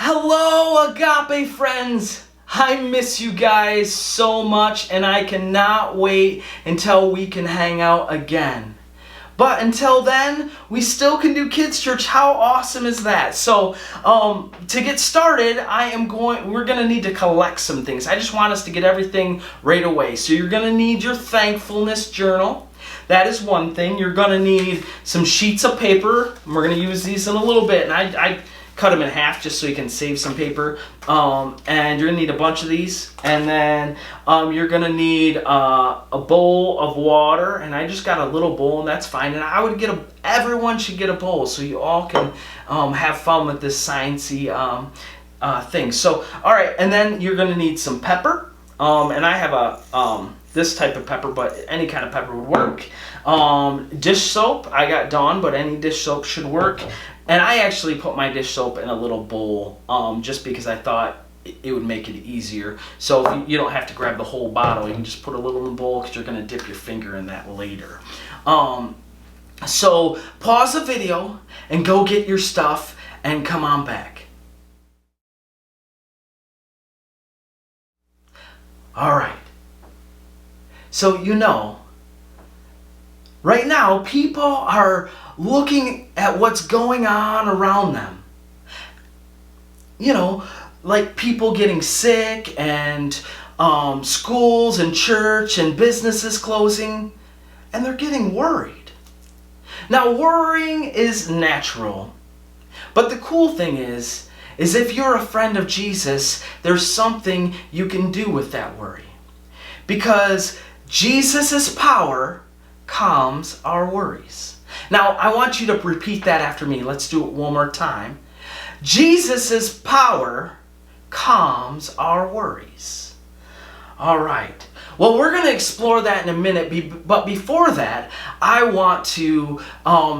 Hello, Agape friends! I miss you guys so much and I cannot wait until we can hang out again. But until then, we still can do kids church. How awesome is that? So, to get started, we're gonna need to collect some things. I just want us to get everything right away. So you're gonna need your thankfulness journal. That is one thing. You're gonna need some sheets of paper. We're gonna use these in a little bit, and I cut them in half just so you can save some paper. And you're gonna need a bunch of these, and then you're gonna need a bowl of water. And I just got a little bowl, and that's fine. And I would everyone should get a bowl so you all can have fun with this sciencey thing. So, all right, and then you're gonna need some pepper. And I have this type of pepper, but any kind of pepper would work. Dish soap, I got Dawn, but any dish soap should work. And I actually put my dish soap in a little bowl just because I thought it would make it easier. So if you don't have to grab the whole bottle, you can just put a little in the bowl because you're going to dip your finger in that later. So pause the video and go get your stuff and come on back. All right. So right now people are looking at what's going on around them. Like people getting sick and schools and church and businesses closing, and they're getting worried. Now, worrying is natural, but the cool thing is if you're a friend of Jesus, there's something you can do with that worry. Because Jesus' power calms our worries. Now, I want you to repeat that after me. Let's do it one more time. Jesus' power calms our worries. All right. Well, we're going to explore that in a minute, but before that, I want to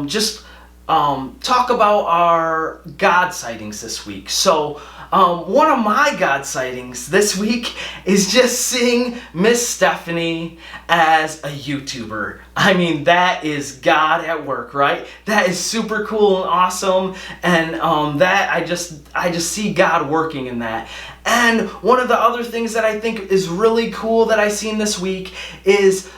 just talk about our God sightings this week. So, one of my God sightings this week is just seeing Miss Stephanie as a YouTuber. I mean, that is God at work, right? That is super cool and awesome, and that I just see God working in that. And one of the other things that I think is really cool that I seen this week is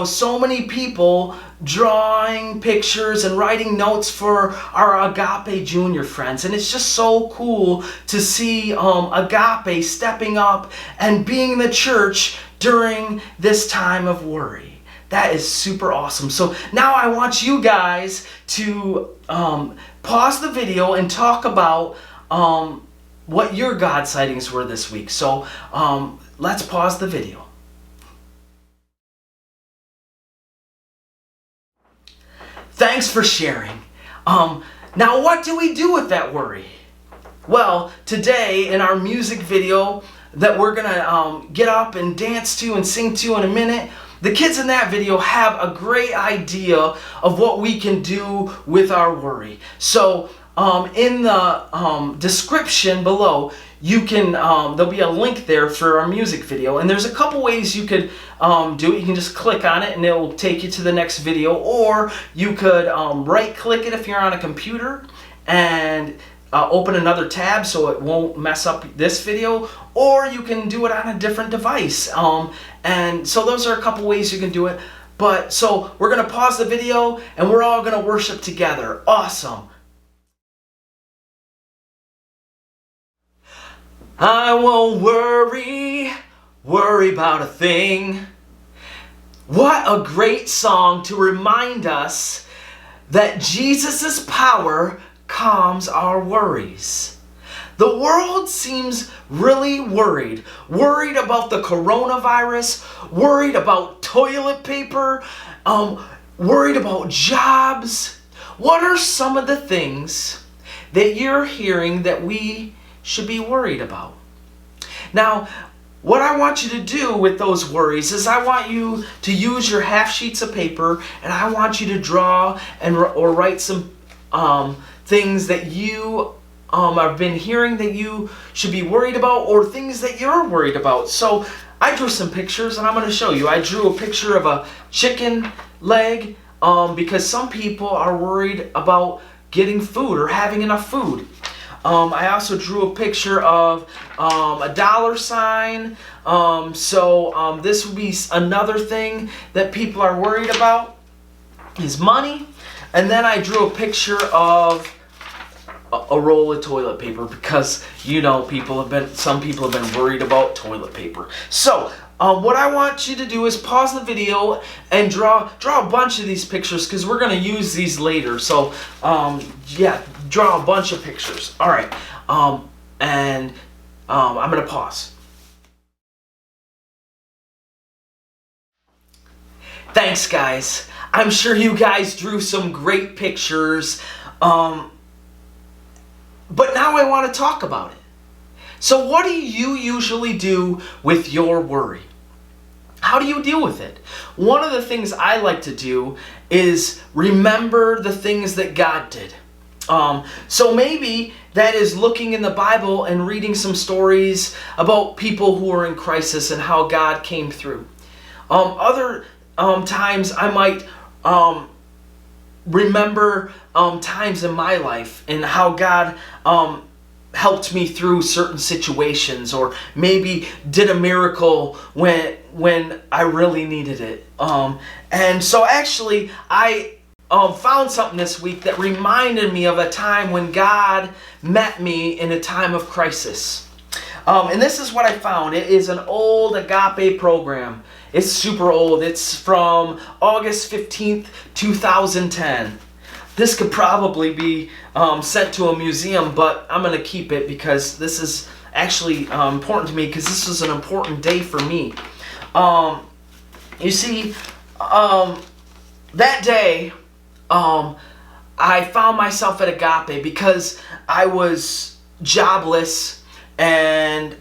so many people drawing pictures and writing notes for our Agape Junior friends. And it's just so cool to see Agape stepping up and being the church during this time of worry. That is super awesome. So now I want you guys to pause the video and talk about what your God sightings were this week. So let's pause the video. Thanks for sharing. Now what do we do with that worry? Well, today in our music video that we're gonna get up and dance to and sing to in a minute, the kids in that video have a great idea of what we can do with our worry. So in the description below, you can there'll be a link there for our music video, and there's a couple ways you could do it. You can just click on it and it will take you to the next video, or you could right click it if you're on a computer and open another tab so it won't mess up this video, or you can do it on a different device. And so those are a couple ways you can do it. But so we're gonna pause the video and we're all gonna worship together. Awesome. I won't worry about a thing. What a great song to remind us that Jesus' power calms our worries. The world seems really worried about the coronavirus, worried about toilet paper, worried about jobs. What are some of the things that you're hearing that we should be worried about? Now, what I want you to do with those worries is I want you to use your half sheets of paper, and I want you to draw or write some things that you have been hearing that you should be worried about, or things that you're worried about. So I drew some pictures and I'm going to show you. I drew a picture of a chicken leg because some people are worried about getting food or having enough food. I also drew a picture of a dollar sign. So this would be another thing that people are worried about is money. And then I drew a picture of a roll of toilet paper because, you know, some people have been worried about toilet paper. So what I want you to do is pause the video and draw a bunch of these pictures because we're going to use these later. So yeah, draw a bunch of pictures. All right, and I'm going to pause. Thanks, guys. I'm sure you guys drew some great pictures. But now I want to talk about it. So what do you usually do with your worry? How do you deal with it? One of the things I like to do is remember the things that God did. So maybe that is looking in the Bible and reading some stories about people who are in crisis and how God came through. Other times I might remember times in my life and how God helped me through certain situations, or maybe did a miracle when I really needed it. And so actually I found something this week that reminded me of a time when God met me in a time of crisis. And this is what I found. It is an old Agape program. It's super old. It's from August 15th, 2010. This could probably be sent to a museum, but I'm going to keep it because this is actually important to me because this was an important day for me. You see, that day, I found myself at Agape because I was jobless and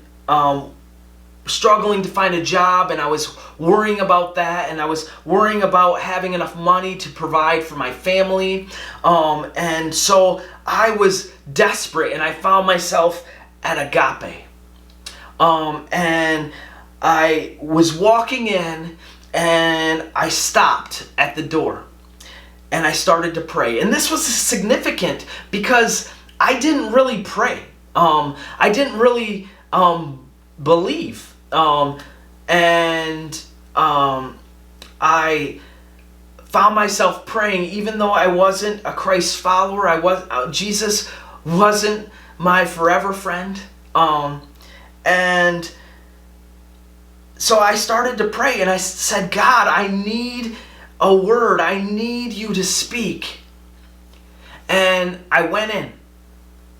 struggling to find a job, and I was worrying about that, and I was worrying about having enough money to provide for my family, and so I was desperate, and I found myself at Agape, and I was walking in, and I stopped at the door, and I started to pray. And this was significant because I didn't really pray. I didn't really believe. I found myself praying, even though I wasn't a Christ follower. Jesus wasn't my forever friend. And so I started to pray, and I said, God, I need a word. I need you to speak. And I went in,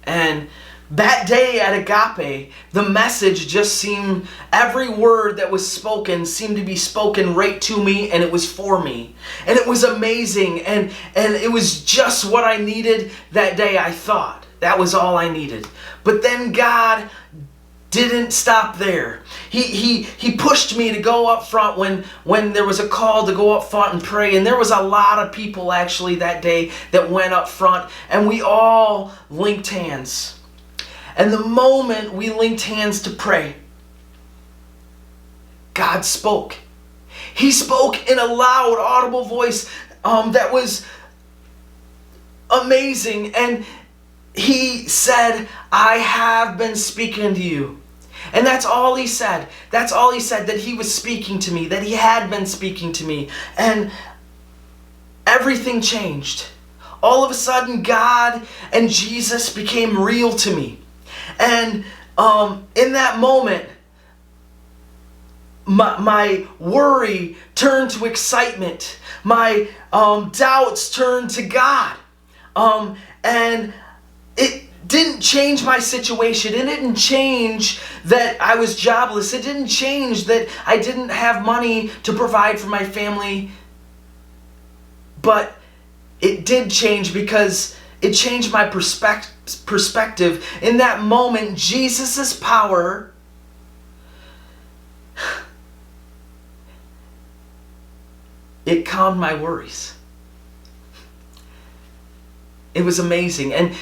and that day at Agape, the message just seemed, every word that was spoken seemed to be spoken right to me, and it was for me. And it was amazing, and it was just what I needed that day, I thought. That was all I needed. But then God didn't stop there. He pushed me to go up front when there was a call to go up front and pray. And there was a lot of people actually that day that went up front, and we all linked hands. And the moment we linked hands to pray, God spoke. He spoke in a loud, audible voice that was amazing. And he said, I have been speaking to you. And that's all he said. That's all he said, that he was speaking to me, that he had been speaking to me. And everything changed. All of a sudden, God and Jesus became real to me. And in that moment, my worry turned to excitement. My doubts turned to God. And it didn't change my situation. It didn't change that I was jobless. It didn't change that I didn't have money to provide for my family. But it did change because it changed my perspective. In that moment, Jesus' power it calmed my worries. It was amazing. And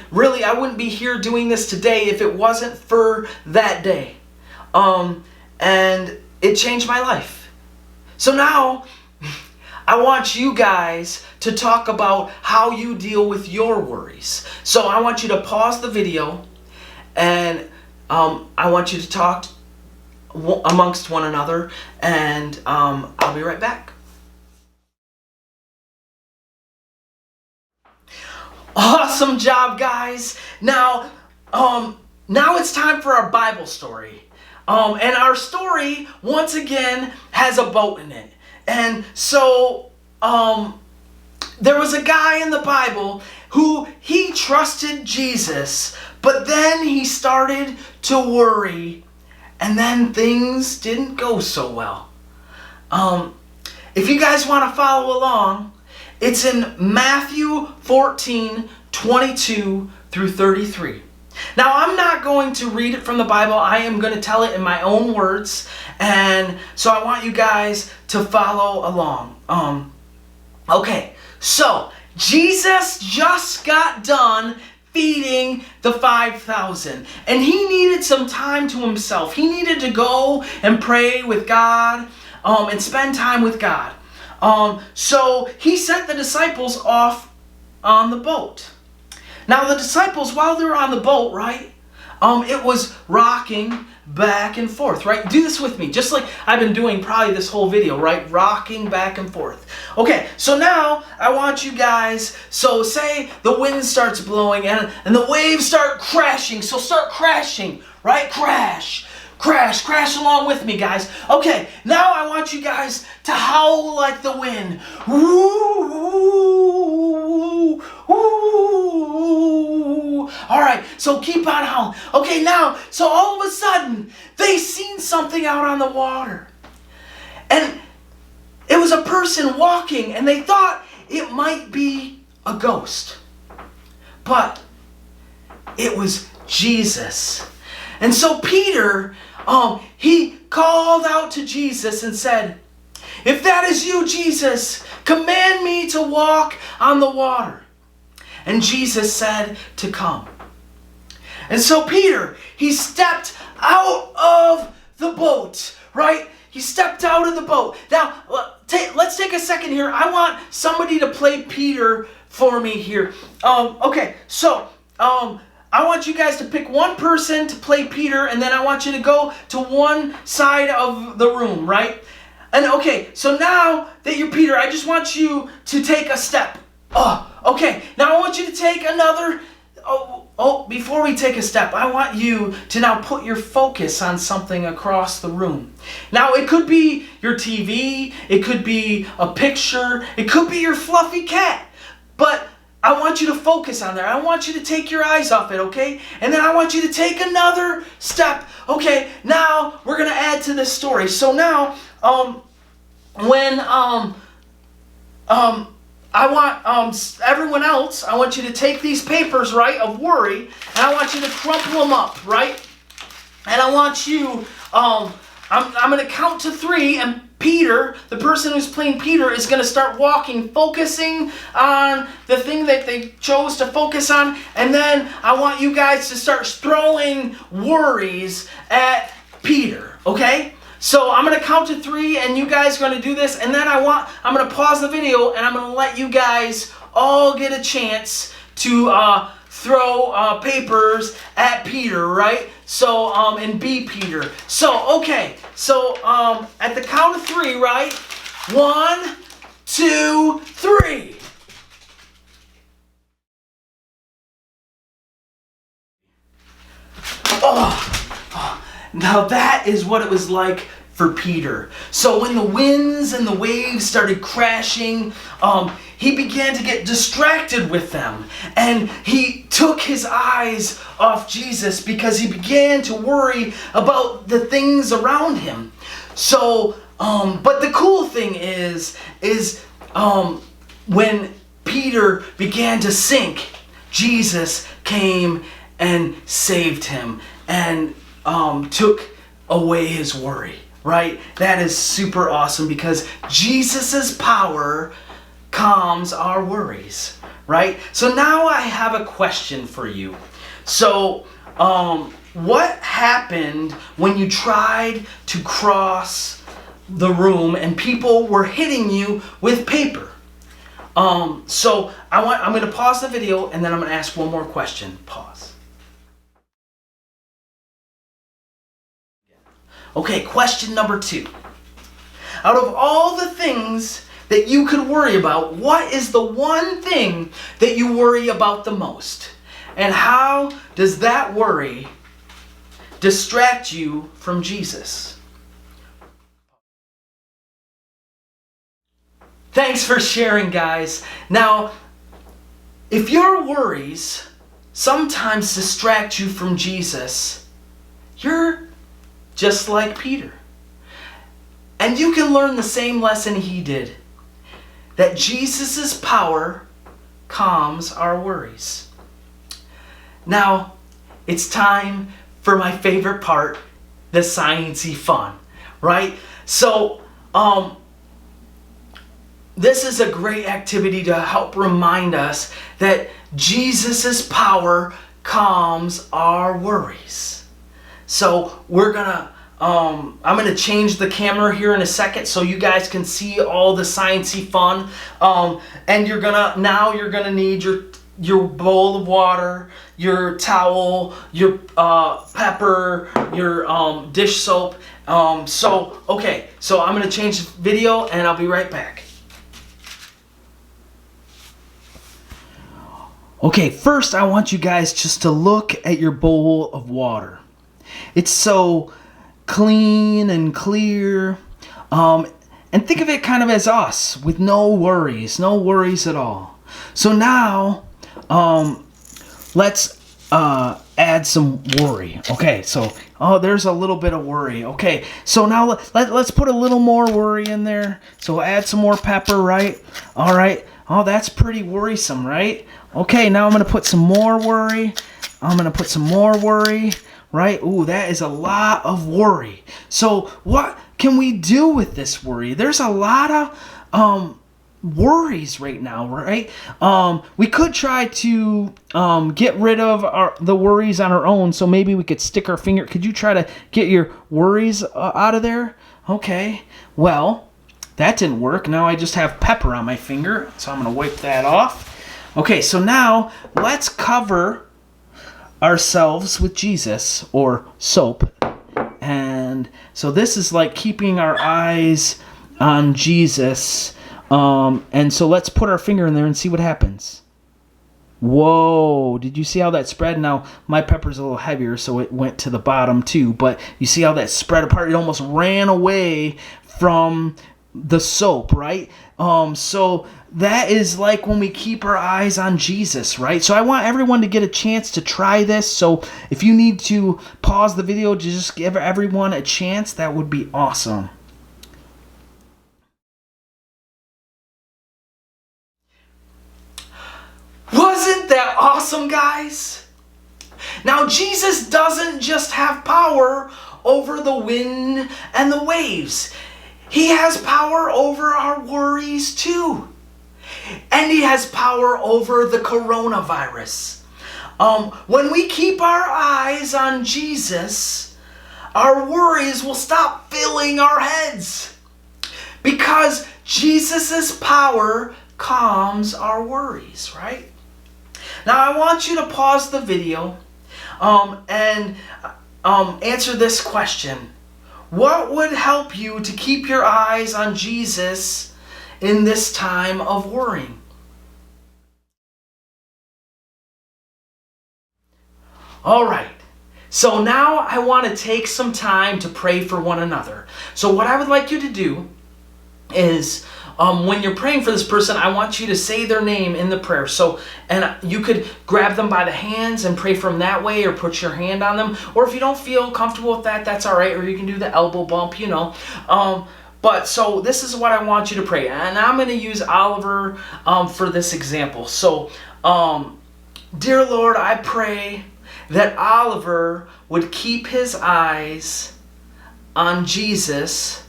really, I wouldn't be here doing this today if it wasn't for that day. And it changed my life. So now, I want you guys to talk about how you deal with your worries. So I want you to pause the video, and I want you to talk amongst one another, and I'll be right back. Awesome job, guys. Now it's time for our Bible story. And our story, once again, has a boat in it. And so, there was a guy in the Bible who he trusted Jesus, but then he started to worry, and then things didn't go so well. If you guys want to follow along, it's in Matthew 14:22 through 33. Now, I'm not going to read it from the Bible. I am going to tell it in my own words. And so I want you guys to follow along. Okay, so Jesus just got done feeding the 5,000. And he needed some time to himself. He needed to go and pray with God and spend time with God. So he sent the disciples off on the boat. Now the disciples, while they were on the boat, right, it was rocking back and forth, right? Do this with me, just like I've been doing probably this whole video, right? Rocking back and forth. Okay, so now I want you guys, so say the wind starts blowing and the waves start crashing. So start crashing, right? Crash. Crash, crash along with me, guys. Okay, now I want you guys to howl like the wind. Woo, woo, woo. All right, so keep on howling. Okay, now, so all of a sudden, they seen something out on the water. And it was a person walking, and they thought it might be a ghost. But it was Jesus. And so Peter, he called out to Jesus and said, "If that is you, Jesus, command me to walk on the water." And Jesus said to come. And so Peter, he stepped out of the boat, right? He stepped out of the boat. Now, let's take a second here. I want somebody to play Peter for me here. Okay, so, I want you guys to pick one person to play Peter, and then I want you to go to one side of the room, right? And okay, so now that you're Peter, I just want you to take a step. Okay, now I want you to take another, before we take a step, I want you to now put your focus on something across the room. Now, it could be your TV, it could be a picture, it could be your fluffy cat, but I want you to focus on that. I want you to take your eyes off it, okay? And then I want you to take another step. Okay, now we're going to add to this story. So now, when I want everyone else, I want you to take these papers, right, of worry, and I want you to crumple them up, right? And I want you, I'm going to count to 3, and Peter, the person who's playing Peter, is going to start walking, focusing on the thing that they chose to focus on. And then I want you guys to start throwing worries at Peter, okay? So I'm going to count to 3, and you guys are going to do this. And then I'm going to pause the video, and I'm going to let you guys all get a chance to throw papers at Peter, right? So, and be Peter. So, okay. So, at the count of 3, right? 1, 2, 3. Now that is what it was like for Peter. So when the winds and the waves started crashing, he began to get distracted with them. And he took his eyes off Jesus because he began to worry about the things around him. So, but the cool thing is when Peter began to sink, Jesus came and saved him and took away his worry, right? That is super awesome because Jesus's power calms our worries, right? So now I have a question for you. So, what happened when you tried to cross the room and people were hitting you with paper. So I'm going to pause the video and then I'm going to ask one more question. Pause. Okay, question number 2. Out of all the things that you could worry about, what is the one thing that you worry about the most? And how does that worry distract you from Jesus? Thanks for sharing, guys. Now, if your worries sometimes distract you from Jesus, you're just like Peter. And you can learn the same lesson he did, that Jesus' power calms our worries. Now, it's time for my favorite part, the sciencey fun, right? So, this is a great activity to help remind us that Jesus' power calms our worries. So I'm gonna change the camera here in a second so you guys can see all the sciencey fun. And you're gonna need your bowl of water, your towel, your pepper, your dish soap. So I'm gonna change the video and I'll be right back. Okay, first I want you guys just to look at your bowl of water. It's so clean and clear. And think of it kind of as us, with no worries at all. So now, let's add some worry. Okay, so, there's a little bit of worry. Okay, so now let's put a little more worry in there. So add some more pepper, right? All right. Oh, that's pretty worrisome, right? Okay, now I'm going to put some more worry. Right? Ooh, that is a lot of worry. So what can we do with this worry? There's a lot of worries right now, right? We could try to get rid of the worries on our own. So maybe we could stick our finger. Could you try to get your worries out of there? Okay, well, that didn't work. Now I just have pepper on my finger, so I'm going to wipe that off. Okay, so now let's cover ourselves with Jesus, or soap. And so this is like keeping our eyes on Jesus. And so let's put our finger in there and see what happens. Whoa, did you see how that spread? Now my pepper's a little heavier, so it went to the bottom too, but you see how that spread apart? It almost ran away from the soap, right? So that is like when we keep our eyes on Jesus, right? So I want everyone to get a chance to try this. So if you need to pause the video to just give everyone a chance, that would be awesome. Wasn't that awesome, guys? Now, Jesus doesn't just have power over the wind and the waves. He has power over our worries too. And he has power over the coronavirus. When we keep our eyes on Jesus, our worries will stop filling our heads. Because Jesus' power calms our worries, right? Now I want you to pause the video and answer this question. What would help you to keep your eyes on Jesus in this time of worrying? All right. So now I want to take some time to pray for one another. So what I would like you to do is when you're praying for this person, I want you to say their name in the prayer. So, and you could grab them by the hands and pray from that way, or put your hand on them. Or if you don't feel comfortable with that, that's all right. Or you can do the elbow bump, you know. But so this is what I want you to pray. And I'm going to use Oliver for this example. So, dear Lord, I pray that Oliver would keep his eyes on Jesus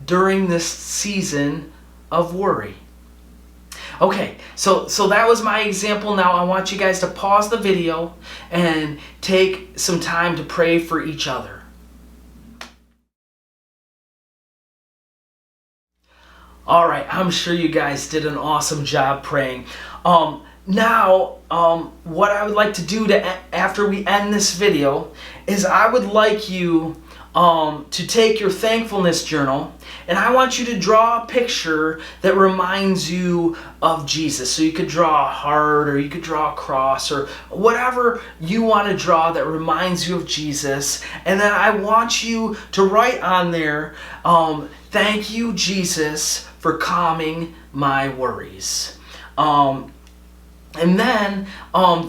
during this season of worry. Okay, so that was my example. Now I want you guys to pause the video and take some time to pray for each other. All right, I'm sure you guys did an awesome job praying. What I would like to do after we end this video is I would like you to take your thankfulness journal, and I want you to draw a picture that reminds you of Jesus. So you could draw a heart, or you could draw a cross, or whatever you want to draw that reminds you of Jesus. And then I want you to write on there, thank you, Jesus, for calming my worries. And then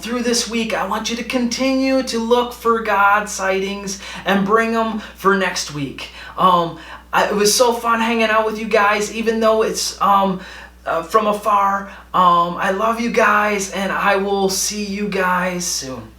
through this week, I want you to continue to look for God sightings and bring them for next week. It was so fun hanging out with you guys, even though it's from afar. I love you guys, and I will see you guys soon.